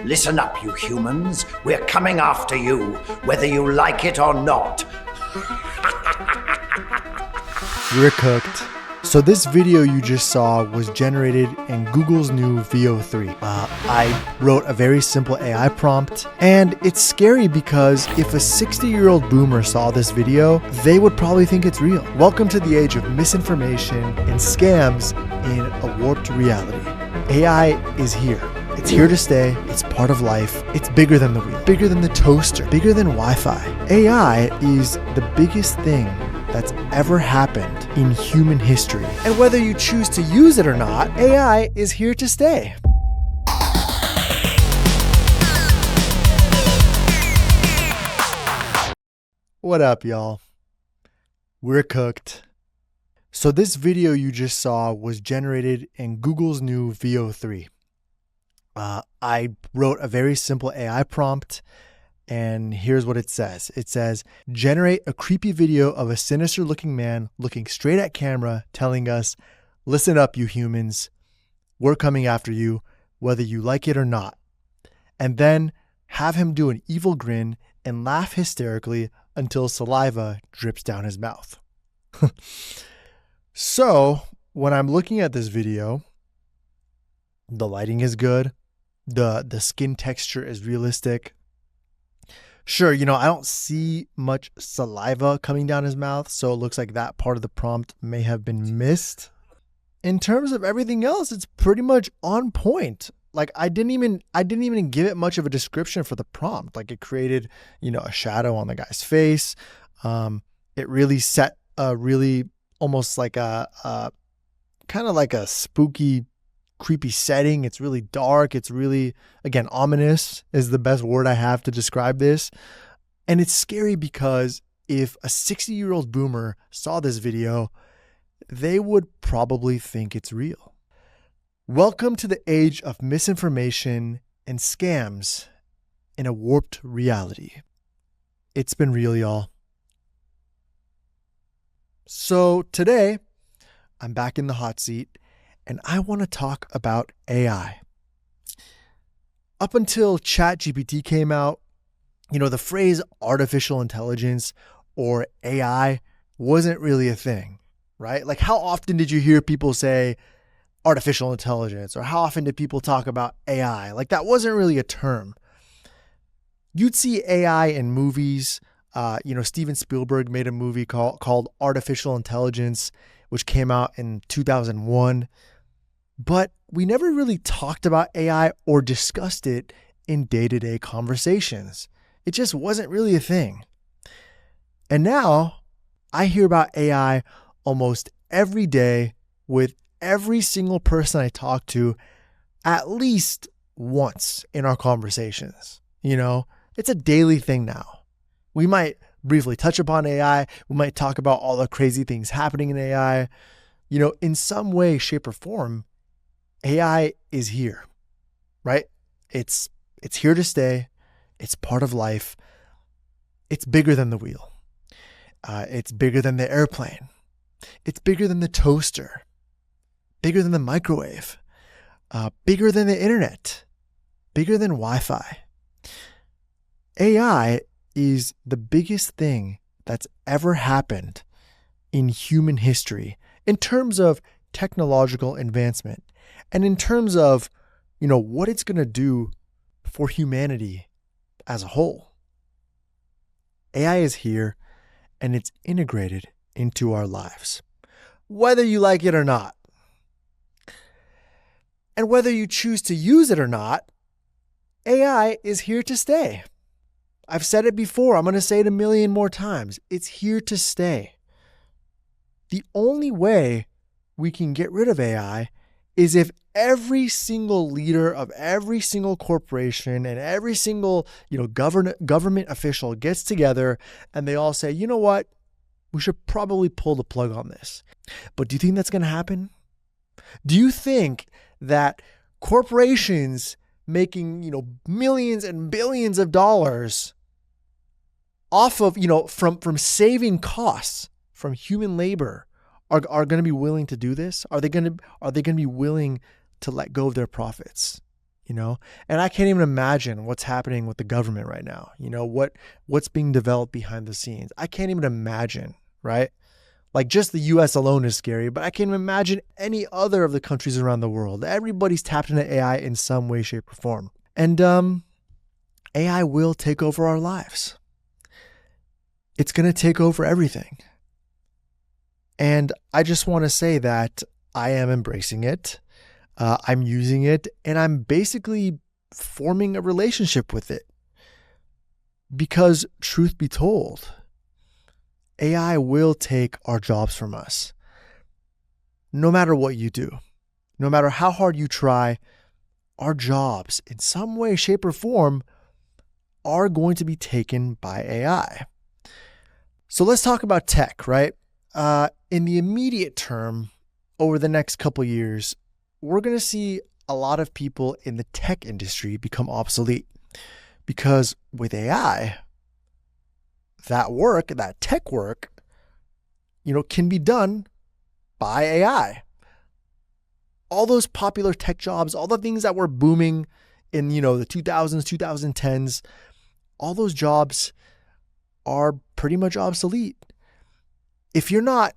Listen up, you humans. We're coming after you, whether you like it or not. We're cooked. So this video you just saw was generated in Google's new VO3. I wrote a very simple AI prompt, and it's scary because if a 60-year-old boomer saw this video, they would probably think it's real. Welcome to the age of misinformation and scams in a warped reality. AI is here. It's here to stay. It's part of life. It's bigger than the wheel, bigger than the toaster, bigger than Wi-Fi. AI is the biggest thing that's ever happened in human history. And whether you choose to use it or not, AI is here to stay. What up, y'all? We're cooked. So this video you just saw was generated in Google's new VO3. I wrote a very simple AI prompt, and here's what it says. It says, generate a creepy video of a sinister looking man looking straight at camera telling us, listen up, you humans. We're coming after you, whether you like it or not. And then have him do an evil grin and laugh hysterically until saliva drips down his mouth. So when I'm looking at this video, the lighting is good. The skin texture is realistic. Sure, I don't see much saliva coming down his mouth, so it looks like that part of the prompt may have been missed. In terms of everything else, it's pretty much on point. Like I didn't even give it much of a description for the prompt. Like it created, a shadow on the guy's face. It really set a really almost like a kind of like a spooky, creepy setting. It's really dark. It's really, again, ominous is the best word I have to describe this. And it's scary because if a 60-year-old boomer saw this video, they would probably think it's real. Welcome to the age of misinformation and scams in a warped reality. It's been real, y'all. So today, I'm back in the hot seat, and I want to talk about AI. Up until ChatGPT came out, the phrase artificial intelligence or AI wasn't really a thing, right? Like how often did you hear people say artificial intelligence, or how often did people talk about AI? Like that wasn't really a term. You'd see AI in movies. Steven Spielberg made a movie called Artificial Intelligence, which came out in 2001. But we never really talked about AI or discussed it in day-to-day conversations. It just wasn't really a thing. And now I hear about AI almost every day with every single person I talk to at least once in our conversations. It's a daily thing now. We might briefly touch upon AI. We might talk about all the crazy things happening in AI. In some way, shape, or form, AI is here, right? It's here to stay. It's part of life. It's bigger than the wheel. It's bigger than the airplane. It's bigger than the toaster. Bigger than the microwave. Bigger than the internet. Bigger than Wi-Fi. AI is the biggest thing that's ever happened in human history in terms of technological advancement and in terms of, what it's going to do for humanity as a whole. AI is here and it's integrated into our lives, whether you like it or not. And whether you choose to use it or not, AI is here to stay. I've said it before. I'm going to say it a million more times. It's here to stay. The only way we can get rid of AI is if every single leader of every single corporation and every single, government official gets together and they all say, you know what? We should probably pull the plug on this. But do you think that's going to happen? Do you think that corporations making, millions and billions of dollars off of, from saving costs from human labor are going to be willing to do this? Are they going to be willing to let go of their profits? And I can't even imagine what's happening with the government right now. What's being developed behind the scenes. I can't even imagine, right? Like just the US alone is scary, but I can't even imagine any other of the countries around the world. Everybody's tapped into AI in some way, shape, or form. And AI will take over our lives. It's going to take over everything. And I just want to say that I am embracing it. I'm using it, and I'm basically forming a relationship with it. Because truth be told, AI will take our jobs from us. No matter what you do, no matter how hard you try, our jobs in some way, shape, or form are going to be taken by AI. So let's talk about tech, right? In the immediate term, over the next couple years, we're going to see a lot of people in the tech industry become obsolete. Because with AI, that tech work, can be done by AI. All those popular tech jobs, all the things that were booming in, the 2000s, 2010s, all those jobs are pretty much obsolete. If you're not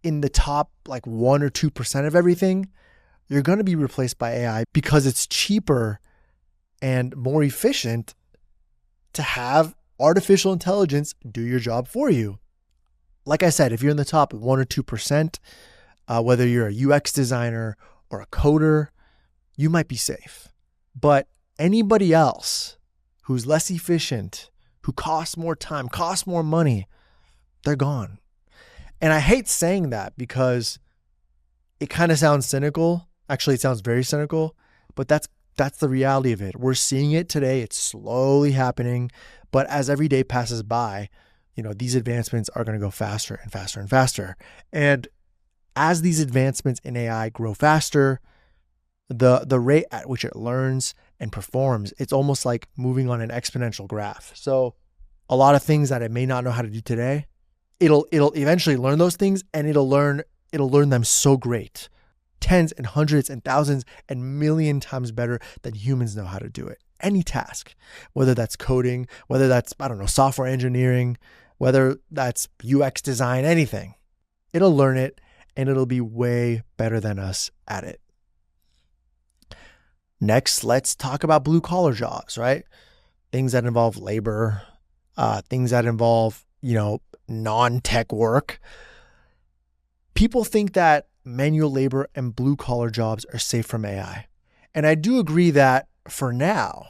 in the top 1 or 2% of everything, you're going to be replaced by AI because it's cheaper and more efficient to have artificial intelligence do your job for you. Like I said, if you're in the top 1 or 2%, whether you're a UX designer or a coder, you might be safe. But anybody else who's less efficient, who costs more time, costs more money, they're gone. And I hate saying that because it kind of sounds cynical. Actually, it sounds very cynical, but that's the reality of it. We're seeing it today. It's slowly happening. But as every day passes by, these advancements are going to go faster and faster and faster. And as these advancements in AI grow faster, the rate at which it learns and performs, it's almost like moving on an exponential graph. So a lot of things that it may not know how to do today, it'll eventually learn those things, and it'll learn them so great, tens and hundreds and thousands and million times better than humans know how to do it. Any task, whether that's coding, whether that's, software engineering, whether that's UX design, anything, it'll learn it and it'll be way better than us at it. Next, let's talk about blue collar jobs, right? Things that involve labor, things that involve, non-tech work. People think that manual labor and blue collar jobs are safe from AI. And I do agree that for now,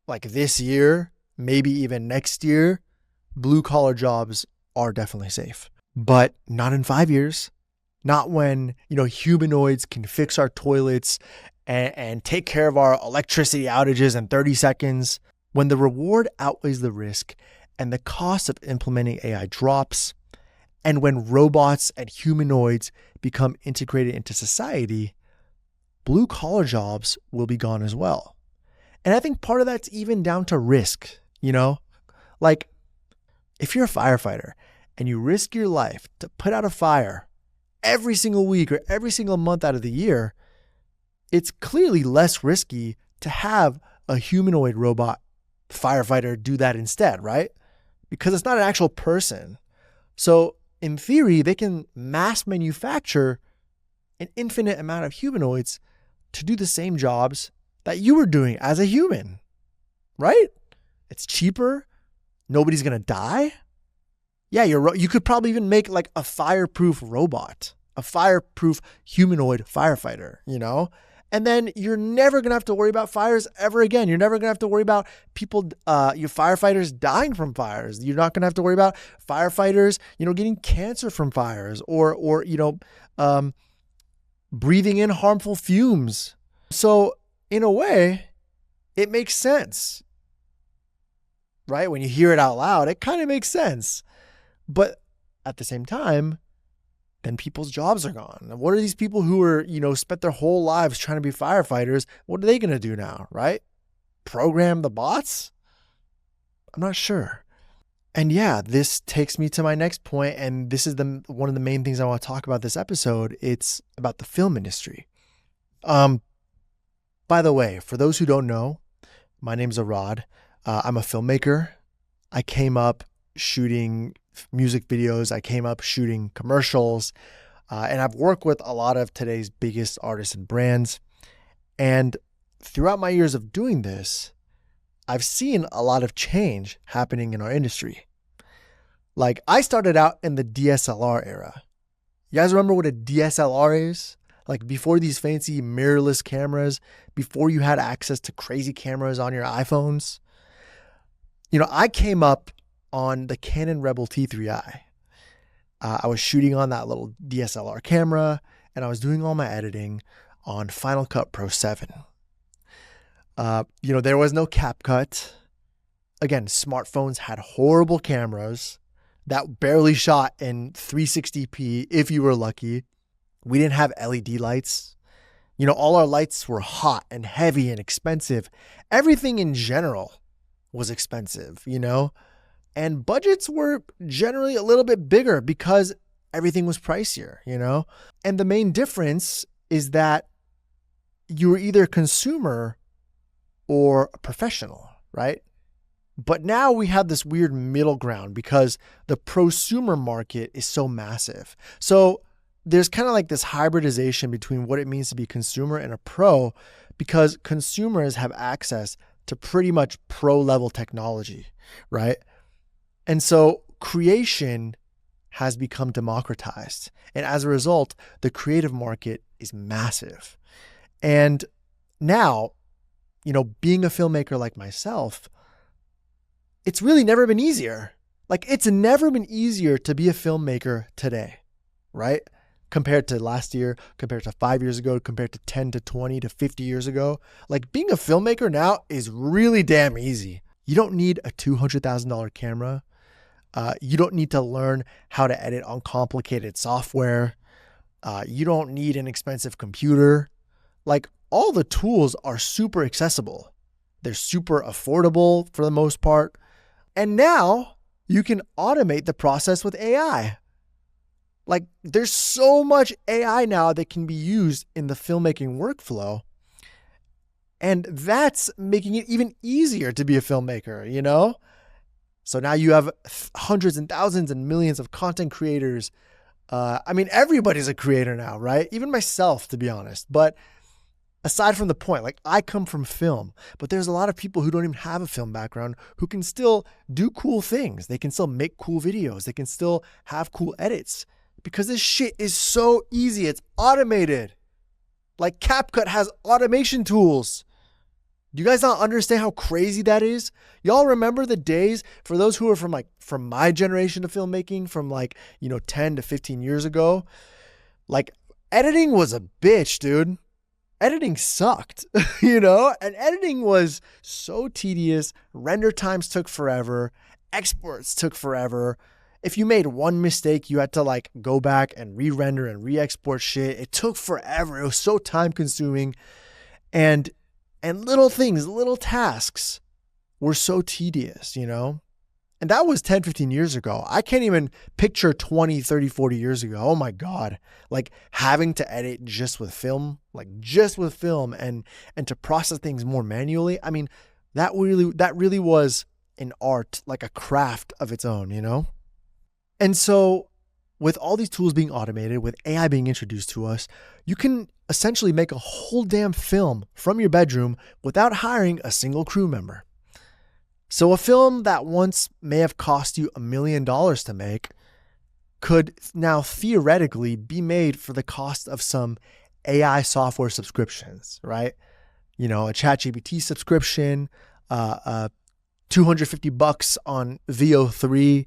like this year, maybe even next year, blue collar jobs are definitely safe. But not in 5 years. Not when, humanoids can fix our toilets and take care of our electricity outages in 30 seconds. When the reward outweighs the risk and the cost of implementing AI drops, and when robots and humanoids become integrated into society, blue collar jobs will be gone as well. And I think part of that's even down to risk, like if you're a firefighter and you risk your life to put out a fire every single week or every single month out of the year, it's clearly less risky to have a humanoid robot firefighter do that instead, right? Because it's not an actual person. So in theory, they can mass manufacture an infinite amount of humanoids to do the same jobs that you were doing as a human, right? It's cheaper. Nobody's going to die. Yeah, you could probably even make like a fireproof robot, a fireproof humanoid firefighter, And then you're never going to have to worry about fires ever again. You're never going to have to worry about people, your firefighters dying from fires. You're not going to have to worry about firefighters, getting cancer from fires or breathing in harmful fumes. So in a way, it makes sense, right? When you hear it out loud, it kind of makes sense. But at the same time, then people's jobs are gone. And what are these people who are, spent their whole lives trying to be firefighters? What are they going to do now, right? Program the bots? I'm not sure. And yeah, this takes me to my next point, and this is one of the main things I want to talk about this episode. It's about the film industry. By the way, for those who don't know, my name's Arad. I'm a filmmaker. I came up shooting music videos. I came up shooting commercials. And I've worked with a lot of today's biggest artists and brands. And throughout my years of doing this, I've seen a lot of change happening in our industry. Like, I started out in the DSLR era. You guys remember what a DSLR is? Like, before these fancy mirrorless cameras, before you had access to crazy cameras on your iPhones. I came up on the Canon Rebel T3i. I was shooting on that little DSLR camera, and I was doing all my editing on Final Cut Pro 7. There was no CapCut. Again, smartphones had horrible cameras that barely shot in 360p if you were lucky. We didn't have LED lights. All our lights were hot and heavy and expensive. Everything in general was expensive, and budgets were generally a little bit bigger because everything was pricier, and the main difference is that you were either a consumer or a professional, right? But now we have this weird middle ground because the prosumer market is so massive. So there's kind of like this hybridization between what it means to be a consumer and a pro, because consumers have access to pretty much pro level technology, right? And so creation has become democratized. And as a result, the creative market is massive. And now, being a filmmaker like myself, it's really never been easier. Like, it's never been easier to be a filmmaker today, right? Compared to last year, compared to 5 years ago, compared to 10 to 20 to 50 years ago. Like, being a filmmaker now is really damn easy. You don't need a $200,000 camera. You don't need to learn how to edit on complicated software. You don't need an expensive computer. Like, all the tools are super accessible. They're super affordable for the most part. And now you can automate the process with AI. Like, there's so much AI now that can be used in the filmmaking workflow. And that's making it even easier to be a filmmaker, So now you have hundreds and thousands and millions of content creators. Everybody's a creator now, right? Even myself, to be honest. But aside from the point, like, I come from film, but there's a lot of people who don't even have a film background who can still do cool things. They can still make cool videos. They can still have cool edits because this shit is so easy. It's automated. Like, CapCut has automation tools. Do you guys not understand how crazy that is? Y'all remember the days, for those who are from my generation of filmmaking, from 10 to 15 years ago, like, editing was a bitch, dude. Editing sucked, and editing was so tedious. Render times took forever. Exports took forever. If you made one mistake, you had to go back and re-render and re-export shit. It took forever. It was so time consuming. And little things, little tasks were so tedious, And that was 10, 15 years ago. I can't even picture 20, 30, 40 years ago. Oh my God. Like, having to edit just with film, and to process things more manually. I mean, that really was an art, like a craft of its own, And so with all these tools being automated, with AI being introduced to us, you can essentially make a whole damn film from your bedroom without hiring a single crew member. So a film that once may have cost you $1 million to make could now theoretically be made for the cost of some AI software subscriptions, right? A ChatGPT subscription, $250 on VO3,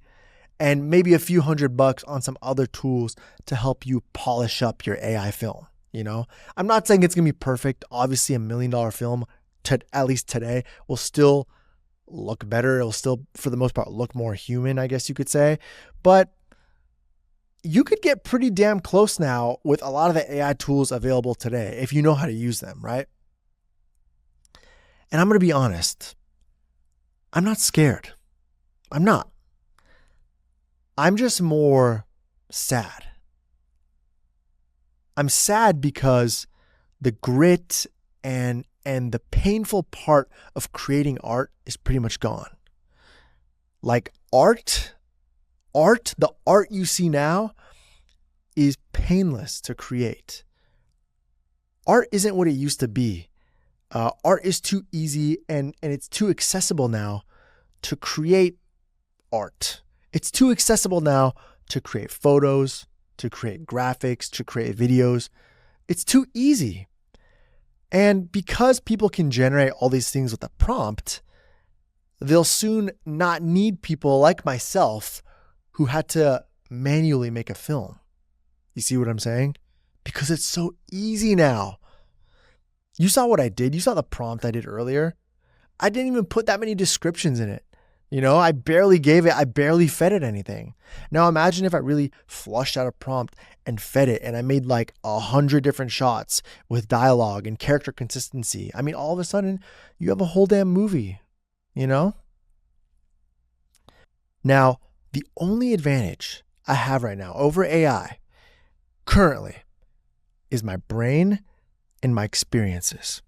and maybe a few $100 on some other tools to help you polish up your AI film. I'm not saying it's going to be perfect. Obviously, $1 million film, at least today, will still look better. It'll still, for the most part, look more human, I guess you could say. But you could get pretty damn close now with a lot of the AI tools available today if you know how to use them, right? And I'm going to be honest. I'm not scared. I'm not. I'm just more sad. I'm sad because the grit and and the painful part of creating art is pretty much gone. Like the art you see now is painless to create. Art isn't what it used to be. Art is too easy and it's too accessible now to create art. It's too accessible now to create photos, to create graphics, to create videos. It's too easy. And because people can generate all these things with a prompt, they'll soon not need people like myself who had to manually make a film. You see what I'm saying? Because it's so easy now. You saw what I did. You saw the prompt I did earlier. I didn't even put that many descriptions in it. I barely fed it anything. Now imagine if I really flushed out a prompt and fed it and I made like 100 different shots with dialogue and character consistency. I mean, all of a sudden you have a whole damn movie, Now, the only advantage I have right now over AI currently is my brain and my experiences.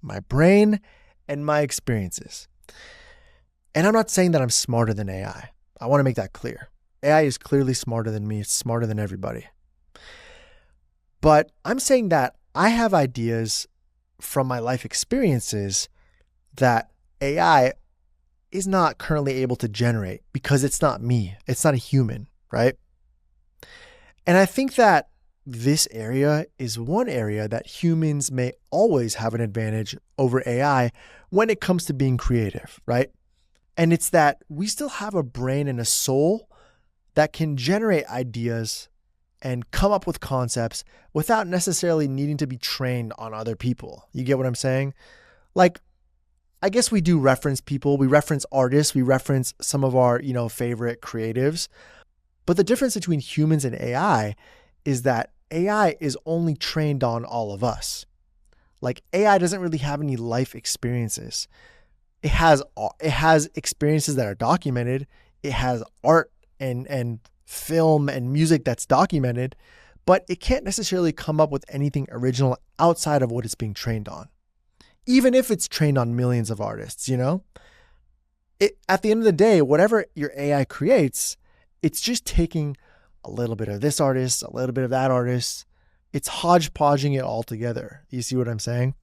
My brain and my experiences. And I'm not saying that I'm smarter than AI. I want to make that clear. AI is clearly smarter than me. It's smarter than everybody. But I'm saying that I have ideas from my life experiences that AI is not currently able to generate because it's not me. It's not a human, right? And I think that this area is one area that humans may always have an advantage over AI when it comes to being creative, right? And it's that we still have a brain and a soul that can generate ideas and come up with concepts without necessarily needing to be trained on other people. You get what I'm saying? Like, I guess we do reference people, we reference artists, we reference some of our, favorite creatives. But the difference between humans and AI is that AI is only trained on all of us. Like AI doesn't really have any life experiences. It has experiences that are documented. It has art and film and music that's documented, but it can't necessarily come up with anything original outside of what it's being trained on. Even if it's trained on millions of artists, at the end of the day, whatever your AI creates, it's just taking a little bit of this artist, a little bit of that artist. It's hodgepodging it all together. You see what I'm saying?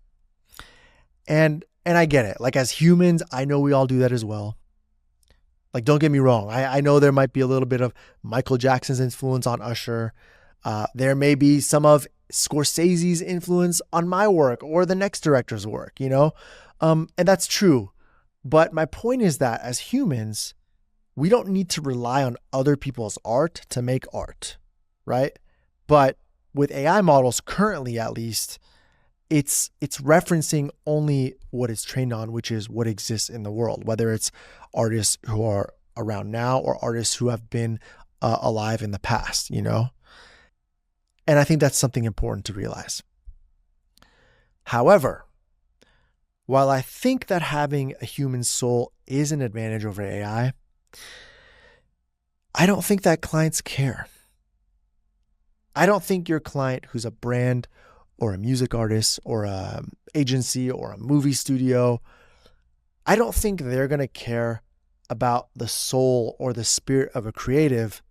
And I get it. Like as humans, I know we all do that as well. Like, don't get me wrong. I know there might be a little bit of Michael Jackson's influence on Usher. There may be some of Scorsese's influence on my work or the next director's work, and that's true. But my point is that as humans, we don't need to rely on other people's art to make art, right? But with AI models currently, at least, it's referencing only what it's trained on, which is what exists in the world, whether it's artists who are around now or artists who have been alive in the past, And I think that's something important to realize. However, while I think that having a human soul is an advantage over AI, I don't think that clients care. I don't think your client who's a brand or a music artist or an agency or a movie studio, I don't think they're going to care about the soul or the spirit of a creative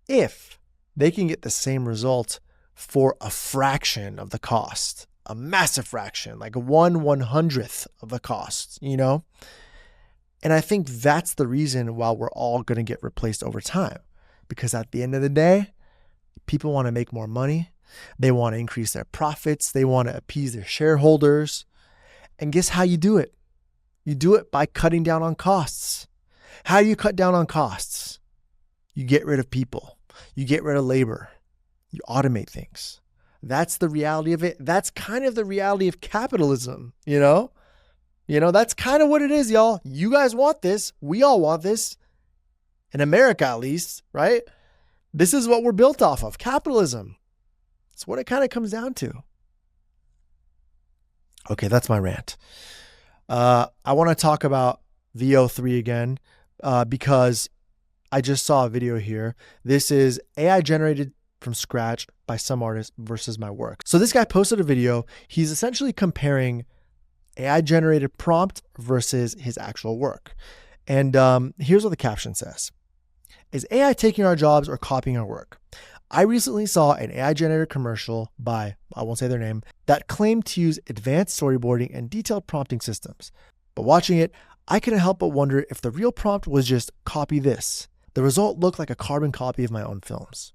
if they can get the same result for a fraction of the cost, a massive fraction, like 1/100th of the cost, And I think that's the reason why we're all going to get replaced over time. Because at the end of the day, people want to make more money. They want to increase their profits. They want to appease their shareholders. And guess how you do it? You do it by cutting down on costs. How do you cut down on costs? You get rid of people. You get rid of labor. You automate things. That's the reality of it. That's kind of the reality of capitalism, That's kind of what it is, y'all. You guys want this. We all want this. In America, at least, right? This is what we're built off of, capitalism. It's what it kind of comes down to. Okay, that's my rant. I want to talk about VO3 again because I just saw a video here. This is AI generated from scratch by some artists versus my work. So this guy posted a video. He's essentially comparing AI generated prompt versus his actual work. And here's what the caption says. Is AI taking our jobs or copying our work? I recently saw an AI generated commercial by, I won't say their name, that claimed to use advanced storyboarding and detailed prompting systems. But watching it, I couldn't help but wonder if the real prompt was just copy this. The result looked like a carbon copy of my own films.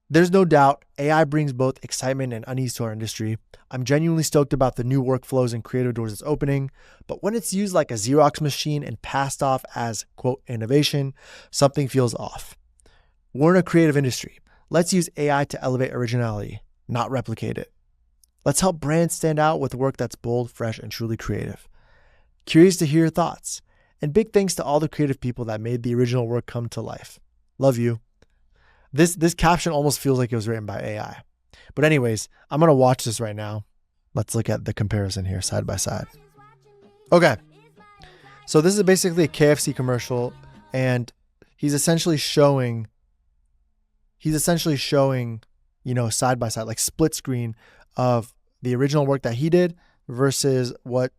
There's no doubt AI brings both excitement and unease to our industry. I'm genuinely stoked about the new workflows and creative doors it's opening, but when it's used like a Xerox machine and passed off as, quote, innovation, something feels off. We're in a creative industry. Let's use AI to elevate originality, not replicate it. Let's help brands stand out with work that's bold, fresh, and truly creative. Curious to hear your thoughts. And big thanks to all the creative people that made the original work come to life. Love you. This caption almost feels like it was written by AI. But anyways, I'm going to watch this right now. Let's look at the comparison here side by side. Okay. So this is basically a KFC commercial, and he's essentially showing, side by side, like split screen of the original work that he did versus what,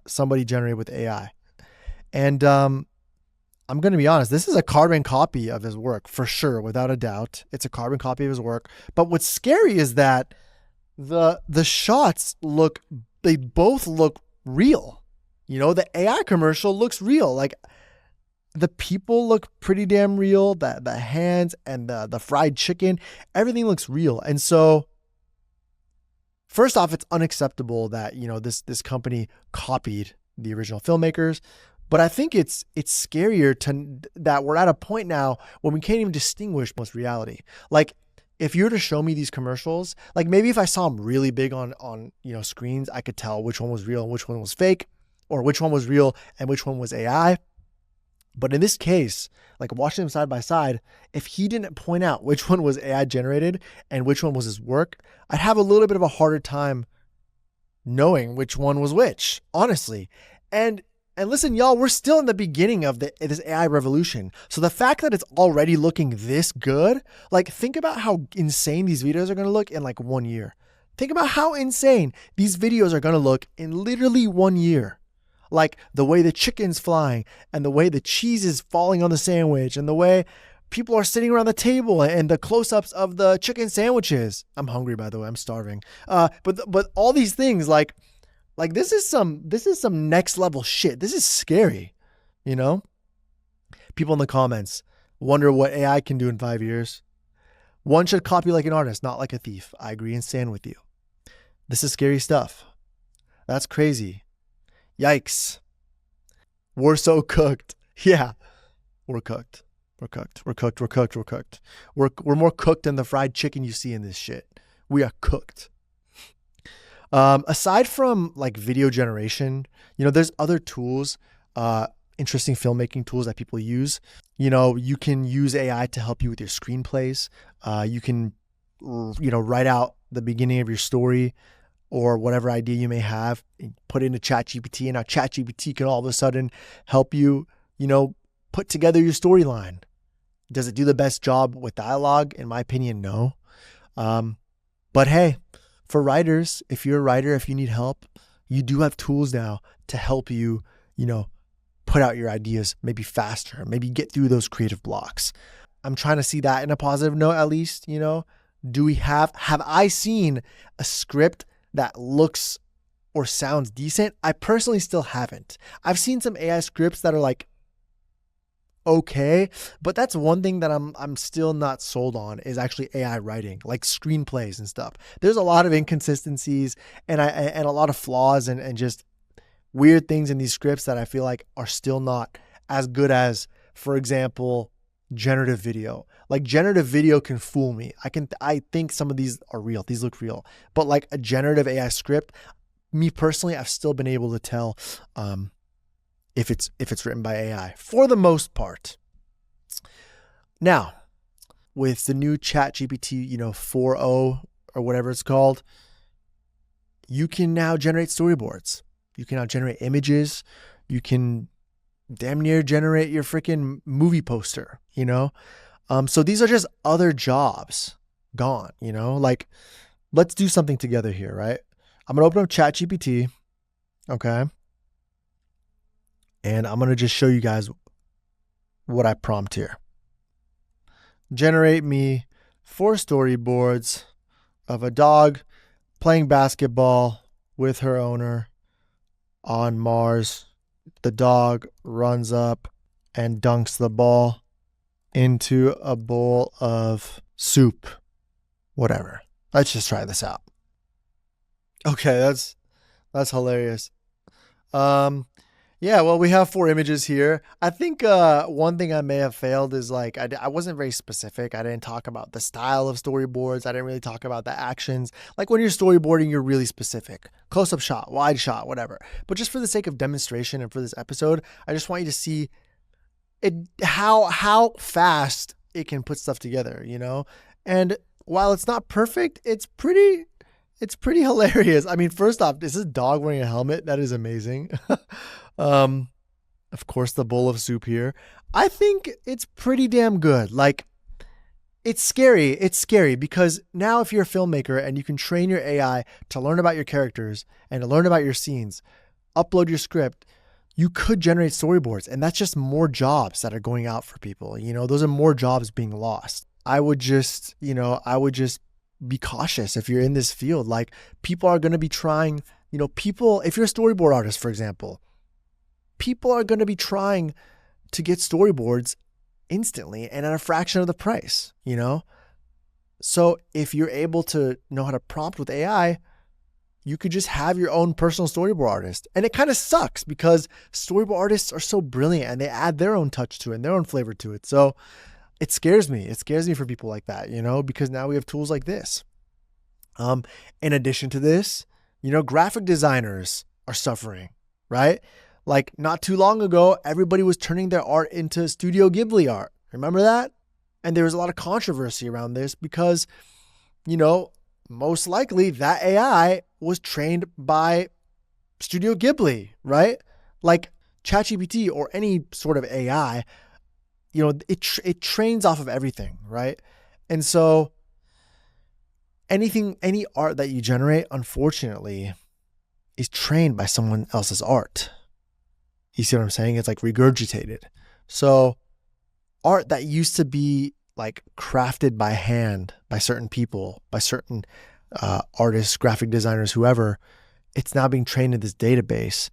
somebody generated with AI. And I'm going to be honest, this is a carbon copy of his work for sure, without a doubt. It's a carbon copy of his work. But what's scary is that the shots they both look real. The AI commercial looks real. Like the people look pretty damn real. The hands and the fried chicken, everything looks real. And so first off, it's unacceptable that, this company copied the original filmmakers. But I think it's scarier that we're at a point now when we can't even distinguish what's reality. Like if you were to show me these commercials, like maybe if I saw them really big on screens, I could tell which one was real and which one was fake, or which one was real and which one was AI. But in this case, like watching them side by side, if he didn't point out which one was AI generated and which one was his work, I'd have a little bit of a harder time knowing which one was which, honestly. And listen, y'all, we're still in the beginning of this AI revolution. So the fact that it's already looking this good, like think about how insane these videos are going to look in like 1 year. Think about how insane these videos are going to look in literally 1 year. Like the way the chicken's flying and the way the cheese is falling on the sandwich and the way people are sitting around the table and the close-ups of the chicken sandwiches. I'm hungry, by the way. I'm starving. But all these things like this is some next level shit. This is scary, People in the comments wonder what AI can do in 5 years. One should copy like an artist, not like a thief. I agree and stand with you. This is scary stuff. That's crazy. Yikes. We're so cooked. Yeah, we're cooked. We're cooked. We're cooked. We're cooked. We're cooked. We're more cooked than the fried chicken you see in this shit. We are cooked. Aside from like video generation, there's other tools, interesting filmmaking tools that people use. You can use AI to help you with your screenplays. You can, write out the beginning of your story or whatever idea you may have, put it into ChatGPT, and now ChatGPT can all of a sudden help you, put together your storyline. Does it do the best job with dialogue? In my opinion, no. But hey, for writers, if you're a writer, if you need help, you do have tools now to help you, put out your ideas maybe faster, maybe get through those creative blocks. I'm trying to see that in a positive note, at least, do we have I seen a script that looks or sounds decent? I personally still haven't. I've seen some AI scripts that are like, okay, but that's one thing that I'm still not sold on is actually AI writing, like screenplays and stuff. There's a lot of inconsistencies and a lot of flaws and just weird things in these scripts that I feel like are still not as good as, for example, generative video. Like generative video can fool me. I think some of these are real. These look real, but like a generative AI script, me personally, I've still been able to tell, if it's written by AI for the most part. Now, with the new ChatGPT, 4.0 or whatever it's called, you can now generate storyboards. You can now generate images. You can damn near generate your freaking movie poster, So these are just other jobs gone, like let's do something together here, right? I'm going to open up ChatGPT. Okay. And I'm going to just show you guys what I prompt here. Generate me 4 storyboards of a dog playing basketball with her owner on Mars. The dog runs up and dunks the ball into a bowl of soup. Whatever. Let's just try this out. Okay, that's hilarious. Yeah, well, we have 4 images here. I think one thing I may have failed is like I wasn't very specific. I didn't talk about the style of storyboards. I didn't really talk about the actions. Like when you're storyboarding, you're really specific. Close-up shot, wide shot, whatever. But just for the sake of demonstration and for this episode, I just want you to see how fast it can put stuff together, you know? And while it's not perfect, it's pretty hilarious. I mean, first off, is this dog wearing a helmet? That is amazing. Of course, the bowl of soup here. I think it's pretty damn good. Like, it's scary. It's scary because now if you're a filmmaker and you can train your AI to learn about your characters and to learn about your scenes, upload your script, you could generate storyboards. And that's just more jobs that are going out for people. You know, those are more jobs being lost. I would just be cautious if you're in this field. Like, people are going to be trying, if you're a storyboard artist, for example, people are going to be trying to get storyboards instantly and at a fraction of the price, you know? So if you're able to know how to prompt with AI, you could just have your own personal storyboard artist. And it kind of sucks because storyboard artists are so brilliant and they add their own touch to it and their own flavor to it. So it scares me. It scares me for people like that, because now we have tools like this. In addition to this, graphic designers are suffering, right? Like not too long ago, everybody was turning their art into Studio Ghibli art. Remember that? And there was a lot of controversy around this because, most likely that AI was trained by Studio Ghibli, right? Like ChatGPT or any sort of AI, it trains off of everything, right? And so any art that you generate, unfortunately, is trained by someone else's art. You see what I'm saying? It's like regurgitated. So art that used to be like crafted by hand by certain people, by certain artists, graphic designers, whoever, it's now being trained in this database,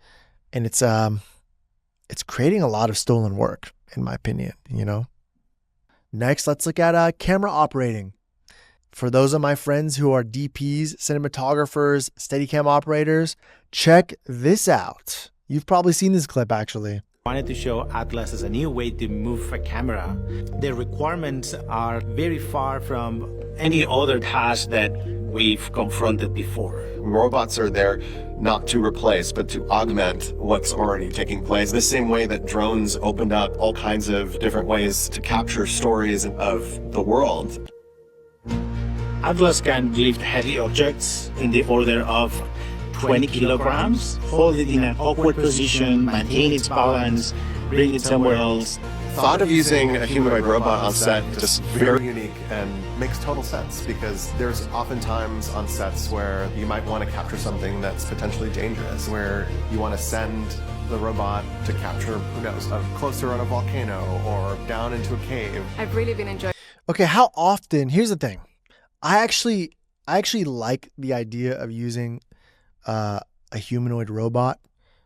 and it's creating a lot of stolen work, in my opinion. Next, let's look at camera operating. For those of my friends who are DPs, cinematographers, Steadicam operators, check this out. You've probably seen this clip, actually. Wanted to show Atlas as a new way to move a camera. The requirements are very far from any other task that we've confronted before. Robots are there not to replace, but to augment what's already taking place. The same way that drones opened up all kinds of different ways to capture stories of the world. Atlas can lift heavy objects in the order of 20 kilograms, hold it in an awkward position, maintain its balance, bring it somewhere else. Thought of using a humanoid robot on set is just very unique and makes total sense, because there's oftentimes on sets where you might want to capture something that's potentially dangerous, where you want to send the robot to capture, who knows, closer on a volcano or down into a cave. I've really been enjoying. Okay, how often? Here's the thing. I actually like the idea of using a humanoid robot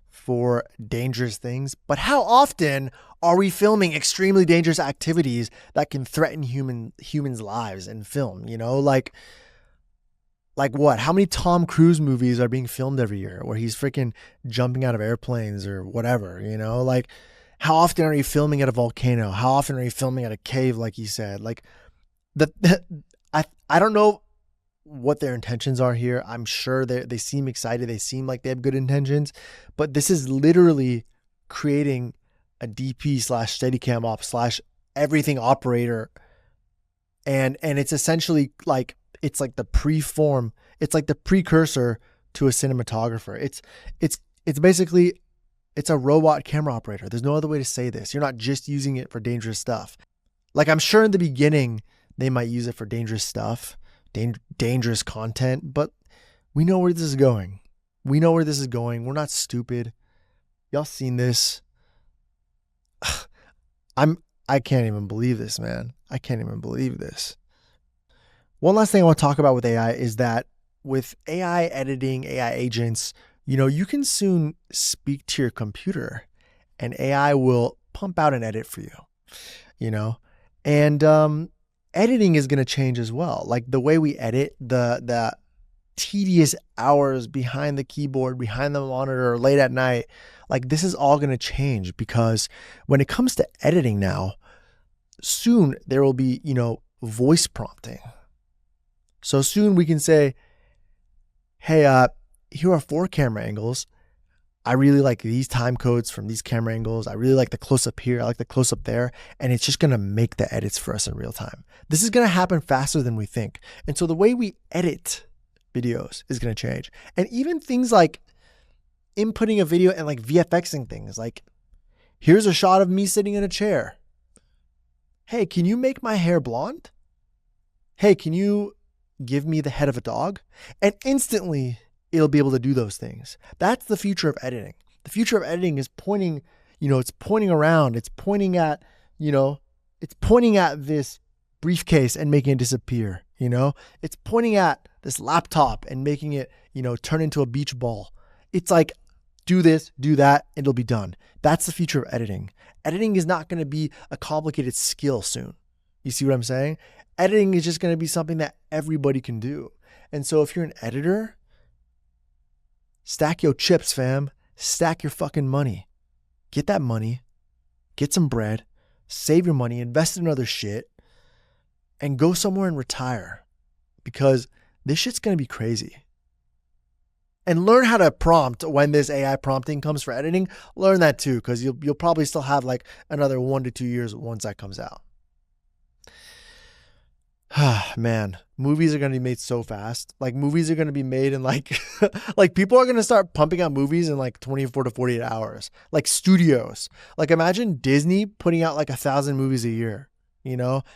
for dangerous things, but how often are we filming extremely dangerous activities that can threaten humans' lives in film? Like what? How many Tom Cruise movies are being filmed every year where he's freaking jumping out of airplanes or whatever? Like how often are you filming at a volcano? How often are you filming at a cave, like you said? Like I don't know what their intentions are here. I'm sure they seem excited. They seem like they have good intentions, but this is literally creating a DP / Steadicam op / everything operator. And it's essentially like, it's like the preform. It's like the precursor to a cinematographer. It's basically, it's a robot camera operator. There's no other way to say this. You're not just using it for dangerous stuff. Like I'm sure in the beginning, they might use it for dangerous stuff, dangerous content, but We know where this is going. We know where this is going. We're not stupid. Y'all seen this. I can't even believe this, man. I can't even believe this. One last thing I want to talk about with AI is that with AI editing, AI agents, you can soon speak to your computer and AI will pump out an edit for you, and editing is going to change as well. Like the way we edit, the tedious hours behind the keyboard, behind the monitor, late at night, like this is all going to change because when it comes to editing now, soon there will be, voice prompting. So soon we can say, hey, here are 4 camera angles. I really like these time codes from these camera angles. I really like the close-up here. I like the close-up there. And it's just going to make the edits for us in real time. This is going to happen faster than we think. And so the way we edit videos is going to change. And even things like inputting a video and like VFXing things. Like, here's a shot of me sitting in a chair. Hey, can you make my hair blonde? Hey, can you give me the head of a dog? And instantly it'll be able to do those things. That's the future of editing. The future of editing is pointing, it's pointing around. It's pointing at, it's pointing at this briefcase and making it disappear. It's pointing at this laptop and making it, turn into a beach ball. It's like, do this, do that, it'll be done. That's the future of editing. Editing is not going to be a complicated skill soon. You see what I'm saying? Editing is just going to be something that everybody can do. And so if you're an editor, stack your chips, fam. Stack your fucking money. Get that money. Get some bread. Save your money. Invest in other shit. And go somewhere and retire. Because this shit's going to be crazy. And learn how to prompt when this AI prompting comes for editing. Learn that too, because you'll probably still have like another 1 to 2 years once that comes out. Man, movies are going to be made so fast. Like movies are going to be made in like, like people are going to start pumping out movies in like 24 to 48 hours. Like studios. Like imagine Disney putting out like 1,000 movies a year,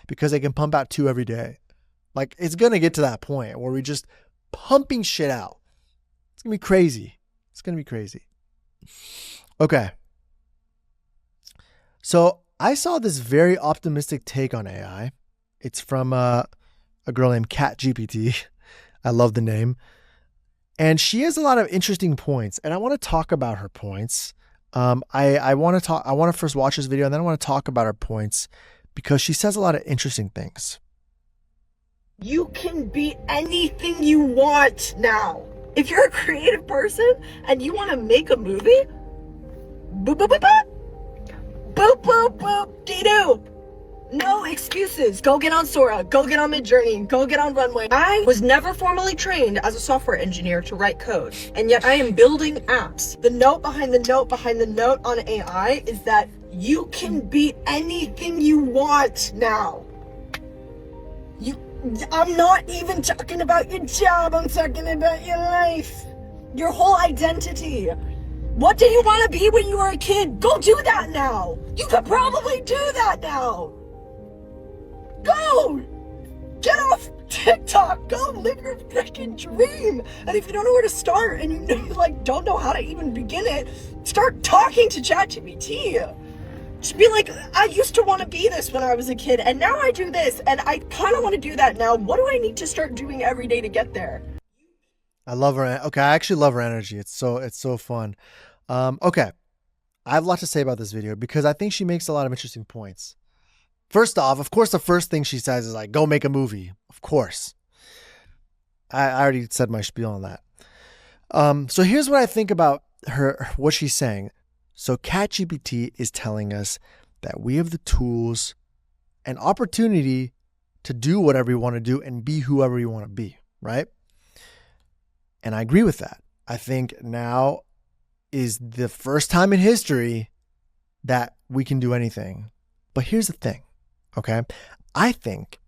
because they can pump out 2 every day. Like it's going to get to that point where we're just pumping shit out. It's going to be crazy. It's going to be crazy. Okay. So I saw this very optimistic take on AI. It's from a girl named ChatGPT. I love the name. And she has a lot of interesting points. And I want to talk about her points. I want to first watch this video and then I want to talk about her points because she says a lot of interesting things. You can be anything you want now. If you're a creative person and you want to make a movie, boop, boop, boop, boop, boop, boop, boop, dee-doo. No excuses. Go get on Sora. Go get on Midjourney. Go get on Runway. I was never formally trained as a software engineer to write code, and yet I am building apps. The note behind the note behind the note on AI is that you can be anything you want now. I'm not even talking about your job. I'm talking about your life. Your whole identity. What did you want to be when you were a kid? Go do that now. You could probably do that now. Go! Get off TikTok. Go live your freaking dream. And if you don't know where to start and you don't know how to even begin it, start talking to ChatGPT. Just be like, I used to want to be this when I was a kid, and now I do this, and I kind of want to do that now. What do I need to start doing every day to get there? I love her. Okay, I actually love her energy. It's so fun. Okay, I have a lot to say about this video because I think she makes a lot of interesting points. First off, of course, the first thing she says is like, go make a movie. Of course. I already said my spiel on that. So here's what I think about what she's saying. So ChatGPT is telling us that we have the tools and opportunity to do whatever we want to do and be whoever we want to be, right? And I agree with that. I think now is the first time in history that we can do anything. But here's the thing, okay? I think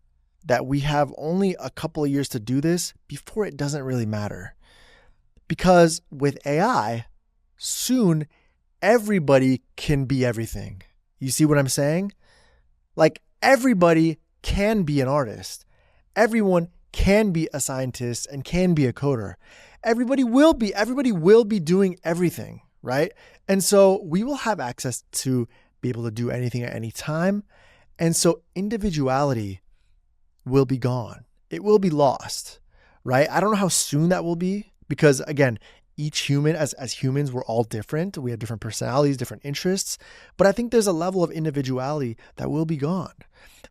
that we have only a couple of years to do this before it doesn't really matter. Because with AI, soon everybody can be everything. You see what I'm saying? Like everybody can be an artist. Everyone can be a scientist and can be a coder. everybody will be doing everything, right? And so we will have access to be able to do anything at any time. And so individuality will be gone. It will be lost, right? I don't know how soon that will be because, again, each human, as humans, we're all different. We have different personalities, different interests. But I think there's a level of individuality that will be gone.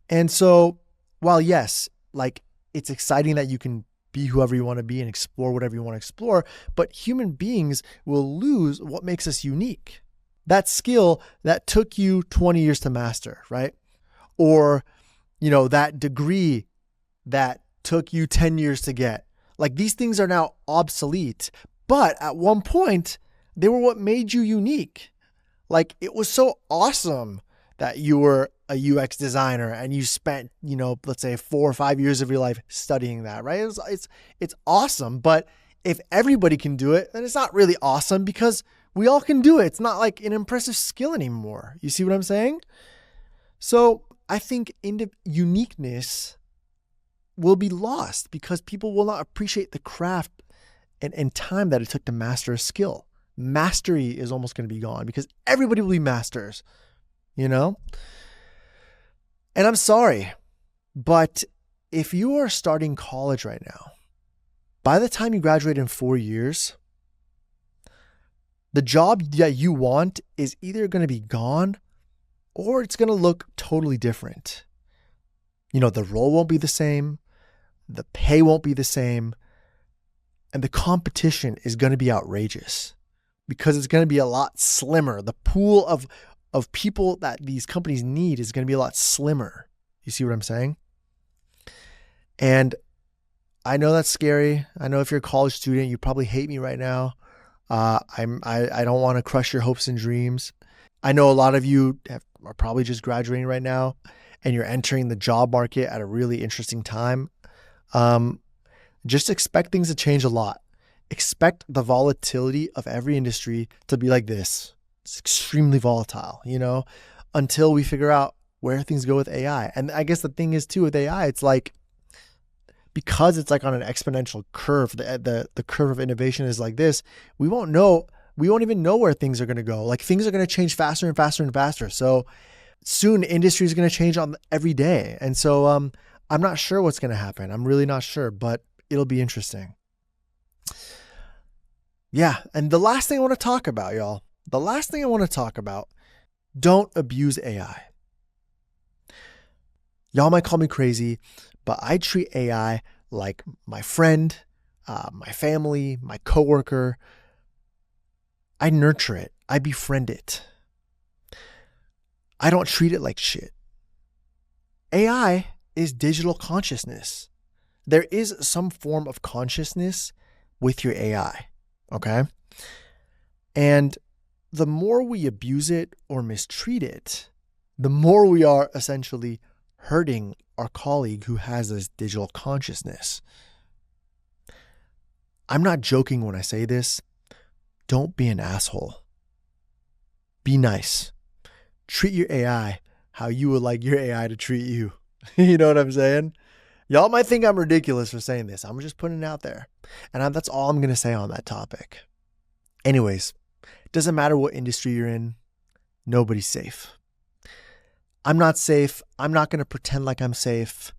And so while, yes, like it's exciting that you can be whoever you want to be and explore whatever you want to explore, but human beings will lose what makes us unique. That skill that took you 20 years to master, right? Or, that degree that took you 10 years to get. Like these things are now obsolete, but at one point they were what made you unique. Like it was so awesome that you were a UX designer and you spent, let's say 4 or 5 years of your life studying that, right? It's awesome. But if everybody can do it, then it's not really awesome because we all can do it. It's not like an impressive skill anymore. You see what I'm saying? So I think uniqueness will be lost because people will not appreciate the craft and time that it took to master a skill. Mastery is almost going to be gone because everybody will be masters, And I'm sorry, but if you are starting college right now, by the time you graduate in 4 years, the job that you want is either going to be gone or it's going to look totally different. The role won't be the same. The pay won't be the same. And the competition is going to be outrageous because it's going to be a lot slimmer. The pool of people that these companies need is going to be a lot slimmer. You see what I'm saying? And I know that's scary. I know if you're a college student, you probably hate me right now. I don't want to crush your hopes and dreams. I know a lot of you are probably just graduating right now and you're entering the job market at a really interesting time. Just expect things to change a lot. Expect the volatility of every industry to be like this. It's extremely volatile, until we figure out where things go with AI. And I guess the thing is too with AI, it's like, because it's like on an exponential curve, the curve of innovation is like this, we won't even know where things are going to go. Like things are going to change faster and faster and faster. So soon industry is going to change on every day. And so I'm not sure what's going to happen. I'm really not sure, but it'll be interesting. Yeah. And the last thing I want to talk about, y'all, don't abuse AI. Y'all might call me crazy, but I treat AI like my friend, my family, my coworker. I nurture it. I befriend it. I don't treat it like shit. AI is digital consciousness. There is some form of consciousness with your AI, okay? And the more we abuse it or mistreat it, the more we are essentially hurting our colleague who has this digital consciousness. I'm not joking when I say this. Don't be an asshole. Be nice. Treat your AI how you would like your AI to treat you. You know what I'm saying? Y'all might think I'm ridiculous for saying this. I'm just putting it out there. And that's all I'm going to say on that topic. Anyways, doesn't matter what industry you're in. Nobody's safe. I'm not safe. I'm not going to pretend like I'm safe.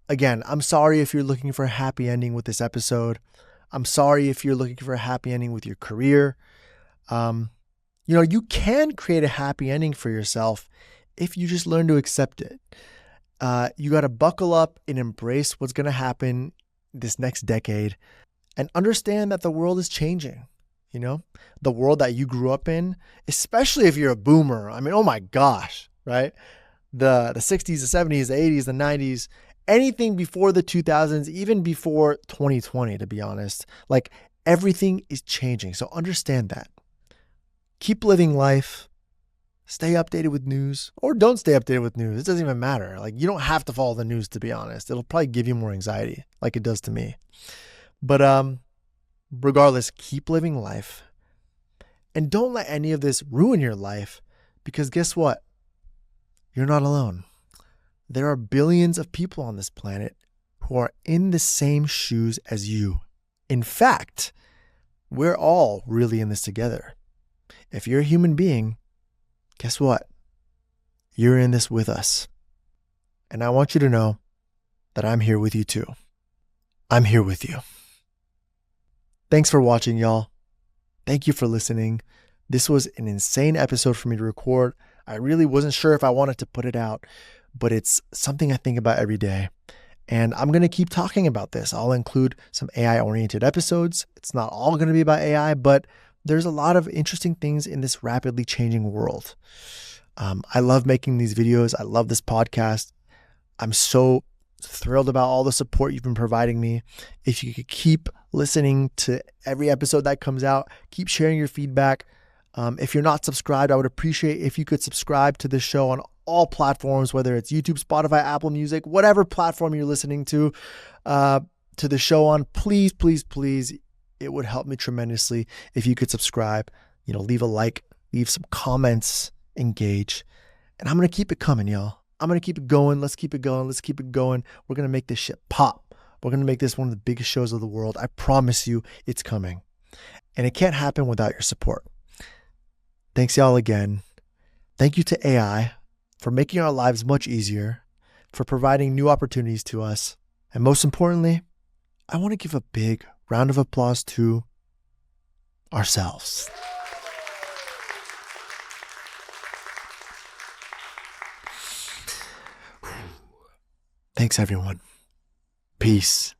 Again, I'm sorry if you're looking for a happy ending with this episode. I'm sorry if you're looking for a happy ending with your career. You can create a happy ending for yourself if you just learn to accept it. You got to buckle up and embrace what's going to happen this next decade and understand that the world is changing. The world that you grew up in, especially if you're a boomer. I mean, oh my gosh, right? The 60s, the 70s, the 80s, the 90s, anything before the 2000s, even before 2020, to be honest, like everything is changing. So understand that. Keep living life. Stay updated with news, or don't stay updated with news. It doesn't even matter. Like you don't have to follow the news, to be honest. It'll probably give you more anxiety like it does to me. But regardless, keep living life and don't let any of this ruin your life, because guess what? You're not alone. There are billions of people on this planet who are in the same shoes as you. In fact, we're all really in this together. If you're a human being, guess what? You're in this with us. And I want you to know that I'm here with you too. I'm here with you. Thanks for watching, y'all. Thank you for listening. This was an insane episode for me to record. I really wasn't sure if I wanted to put it out, but it's something I think about every day. And I'm going to keep talking about this. I'll include some AI-oriented episodes. It's not all going to be about AI, but there's a lot of interesting things in this rapidly changing world. I love making these videos. I love this podcast. I'm so thrilled about all the support you've been providing me. If you could keep listening to every episode that comes out, keep sharing your feedback. If you're not subscribed, I would appreciate if you could subscribe to this show on all platforms, whether it's YouTube, Spotify, Apple Music, whatever platform you're listening to the show on. Please, please, please, it would help me tremendously if you could subscribe, leave a like, leave some comments, engage. And I'm going to keep it coming, y'all. I'm going to keep it going. Let's keep it going. Let's keep it going. We're going to make this shit pop. We're going to make this one of the biggest shows of the world. I promise you it's coming. And it can't happen without your support. Thanks, y'all, again. Thank you to AI for making our lives much easier, for providing new opportunities to us. And most importantly, I want to give a big round of applause to ourselves. Thanks, everyone. Peace.